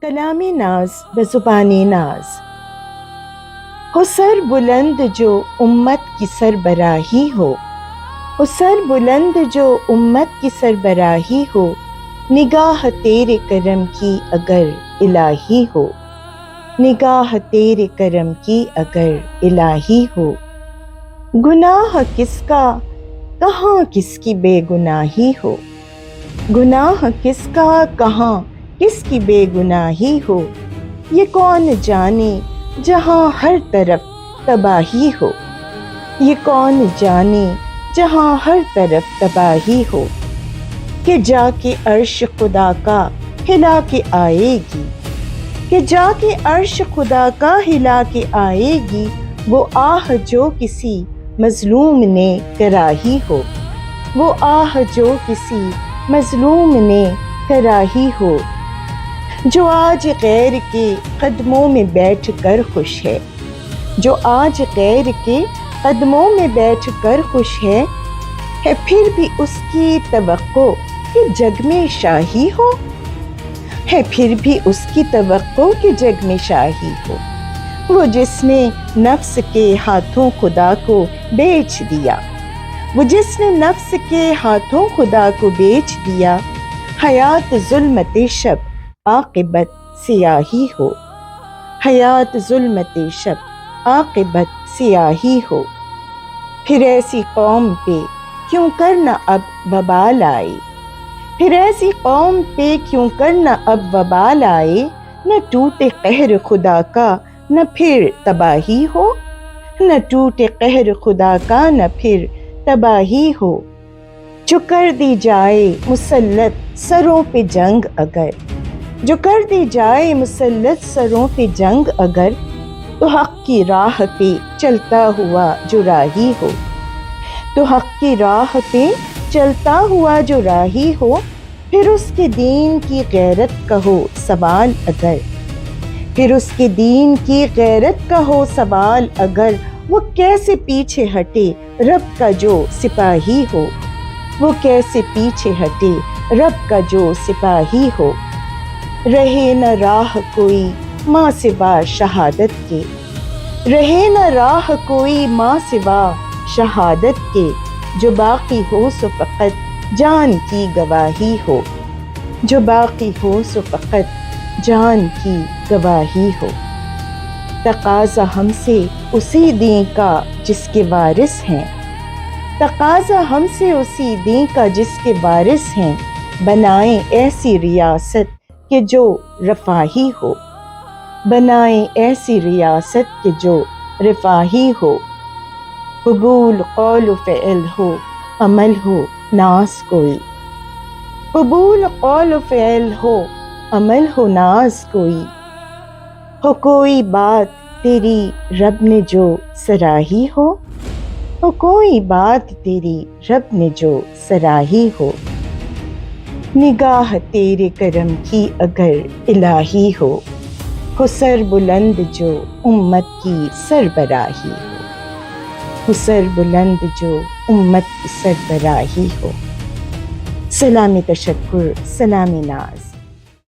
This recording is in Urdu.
کلام ناز بزبان ناز، ہو سر بلند جو امت کی سربراہی ہو، ہو سر بلند جو امت کی سربراہی ہو، نگاہ تیرے کرم کی اگر الہی ہو، نگاہ تیرے کرم کی اگر الہی ہو۔ گناہ کس کا کہاں کس کی بے گناہی ہو، گناہ کس کا کہاں کس کی بے گناہی ہو، یہ کون جانے جہاں ہر طرف تباہی ہو، یہ کون جانے جہاں ہر طرف تباہی ہو، کہ جا کے عرش خدا کا ہلا کے آئے گی، کہ جا کے عرش خدا کا ہلا کے آئے گی، وہ آہ جو کسی مظلوم نے کراہی ہو، وہ آہ جو کسی مظلوم نے کراہی ہو۔ جو آج غیر کے قدموں میں بیٹھ کر خوش ہے، جو آج غیر کے قدموں میں بیٹھ کر خوش ہے پھر بھی اس کی توقع کہ جگ میں شاہی ہو، ہے پھر بھی اس کی توقع کہ جگ میں شاہی ہو۔ وہ جس نے نفس کے ہاتھوں خدا کو بیچ دیا، وہ جس نے نفس کے ہاتھوں خدا کو بیچ دیا، حیات ظلمت شب عاقبت سیاہی ہو، حیات ظلمت شب عاقبت سیاہی ہو۔ پھر ایسی قوم پہ کیوں کرنا اب وبال آئے، پھر ایسی قوم پہ کیوں کرنا اب وبال آئے، نہ ٹوٹے قہر خدا کا نہ پھر تباہی ہو، نہ ٹوٹے قہر خدا کا نہ پھر تباہی ہو۔ جو کر دی جائے مسلط سروں پہ جنگ اگر، جو کر دی جائے مسلط سروں پہ جنگ اگر، تو حق کی راہ پہ چلتا ہوا جو راہی ہو، تو حق کی راہ پہ چلتا ہوا جو راہی ہو، پھر اس کے دین کی غیرت کا ہو سوال اگر، پھر اس کے دین کی غیرت کا ہو سوال اگر، وہ کیسے پیچھے ہٹے رب کا جو سپاہی ہو، وہ کیسے پیچھے ہٹے رب کا جو سپاہی ہو۔ رہے نہ راہ کوئی ماں سوا شہادت کے، رہے نہ راہ کوئی ماں سوا شہادت کے، جو باقی ہو سو فقط جان کی گواہی ہو، جو باقی ہو سو فقط جان کی گواہی ہو۔ تقاضا ہم سے اسی دین کا جس کے وارث ہیں، تقاضا ہم سے اسی دین کا جس کے وارث ہیں، بنائیں ایسی ریاست کہ جو رفاہی ہو، بنائیں ایسی ریاست کہ جو رفاہی ہو۔ قبول قول و فعل ہو عمل ہو ناز کوئی، قبول قول و فعل ہو عمل ہو ناز کوئی، ہو کوئی بات تیری رب نے جو سراہی ہو، ہو کوئی بات تیری رب نے جو سراہی ہو، نگاہ تیرے کرم کی اگر الہی ہو، ہو سر بلند جو امت کی سربراہی ہو، ہو سر بلند جو امت کی سربراہی ہو۔ سلام تشکر، سلام ناز۔